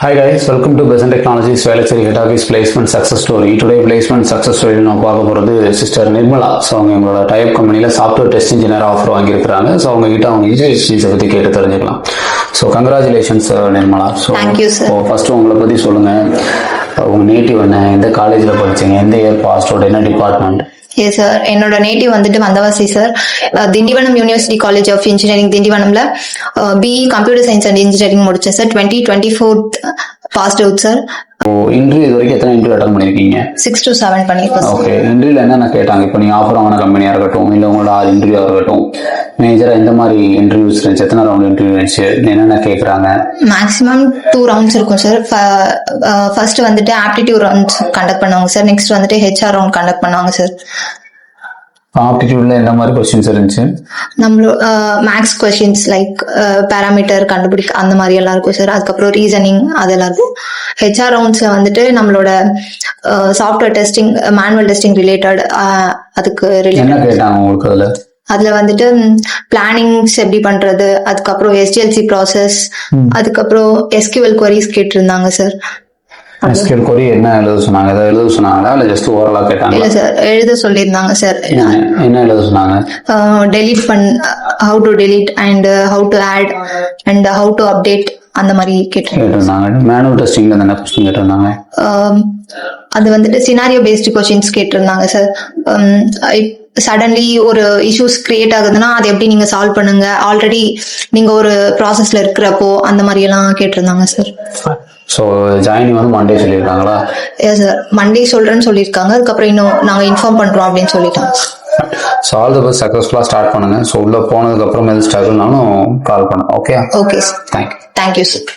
Hi guys, welcome to Besant Technologies Velacheri Head Office Placement Success Story. Today placement success story நான் பார்க்க போகிறது sister Nirmala. So அவங்க எங்களோட type கம்பெனியில் software test engineer offer வாங்கியிருக்கிறாங்க. So அவங்க கிட்ட அவங்க இன்ஜினியர்ஸை பற்றி கேட்டு தெரிஞ்சுக்கலாம். So congratulations Nirmala. So first உங்களை பற்றி சொல்லுங்கள். உங்கள் நேட்டிவ் என்ன, எந்த காலேஜில் படிச்சீங்க, எந்த இயர் பாஸ்டோட, என்ன டிபார்ட்மெண்ட்? எஸ் சார், என்னோட நேட்டிவ் வந்துட்டு Vandavasi sir. Tindivanam university college of engineering திண்டிவனம்ல BE computer science and engineering முடிச்சேன் sir. 2024 passed out sir. Interview இது வரைக்கும் எத்தனை இன்டர்வியூ அட்டன் பண்ணிருக்கீங்க? 6 to 7 பண்ணிருக்கேன். ஓகே, இன்டர்வியூல என்னென்ன கேட்டாங்க? இப்போ நீங்க ஆஃபர் ஆன கம்பெனியா இருக்கட்டும், இல்லை உங்களோட இன்டர்வியூ இருக்கட்டும், மேஜரா எந்த மாதிரி இன்டர்வியூஸ் இருந்துச்சு, எத்தனை ரவுண்ட் இன்டர்வியூ இருந்துச்சு, என்னென்ன கேட்கறாங்க? மேக்ஸிமம் 2 rounds இருக்கும் சார். ஃபர்ஸ்ட் வந்துட்டு ஆப்டிடியூட் ரவுண்ட்ஸ் கண்டக்ட் பண்ணுவாங்க சார். நெக்ஸ்ட் வந்துட்டு ஹெச்ஆர் ரவுண்ட் கண்டக்ட் பண்ணுவாங்க சார். ஆப்டிடியூட்ல எந்த மாதிரி கொஸ்டின்ஸ் இருந்துச்சு? நம்மளோட மேக்ஸ் கொஸ்டின்ஸ் லைக் பேராமீட்டர் கண்டுபிடிக்க அந்த மாதிரி எல்லாம் இருக்கும் சார். அதுக்கப்புறம் ரீசனிங் அதெல்லாம் இருக்கும். ஹெச்ஆர் ரவுண்ட்ஸ்ல வந்துட்டு நம்மளோட software testing, manual testing related, அதுக்கு என்ன கேட்டாங்க உங்களுக்கு? அதுல வந்துட்டு பிளானிங்ஸ் எப்படி பண்றது, அதுக்கப்புறம் எஸ்டிஎல்சி ப்ராசஸ், அதுக்கப்புறம் எஸ்கியூஎல் குவரிஸ் கேட்டிருந்தாங்க சார். எஸ்கியூஎல் குவரி என்ன எழுத சொன்னாங்க? ஏதாவது எழுத சொன்னாங்களா இல்ல ஜஸ்ட் ஓரலா கேட்டாங்க? இல்ல சார், எழுத சொல்லியிருந்தாங்க சார். என்ன எழுத சொன்னாங்க? Delete how to delete and how to add and how to update அந்த மாதிரி கேட்டிருந்தாங்க. மேனுவல் டெஸ்டிங்ல என்ன கொஸ்டின் கேட்டிருந்தாங்க? அது வந்துட்டு சினாரியோ பேஸ்டு கொஸ்டின்ஸ் கேட்டிருந்தாங்க சார். சடன்லி ஒரு இஷ்யூஸ் கிரியேட் ஆகுதுன்னா அதை எப்படி நீங்க சால்வ் பண்ணுங்க, ஆல்ரெடி நீங்க ஒரு ப்ராசஸ்ல இருக்கிறப்போ அந்த மாதிரி எல்லாம் கேட்டிருந்தாங்க சார். ஸோ ஜாயினிங் வந்து மண்டே சொல்லியிருக்காங்களா? எஸ் சார், மண்டே சொல்றேன்னு சொல்லியிருக்காங்க. அதுக்கப்புறம் இன்னும் நாங்க இன்ஃபார்ம் பண்றோம் அப்படின்னு சொல்லிட்டாங்க. ஸோ ஆல் தி பெஸ்ட், சக்ஸஸ்ஃபுல்லாக ஸ்டார்ட் பண்ணுங்க. ஸோ உள்ள போனதுக்கு அப்புறம் எது ஸ்ட்ரகிள்னாலும் கால் பண்ணுங்க. Okay okay sir, thank you sir.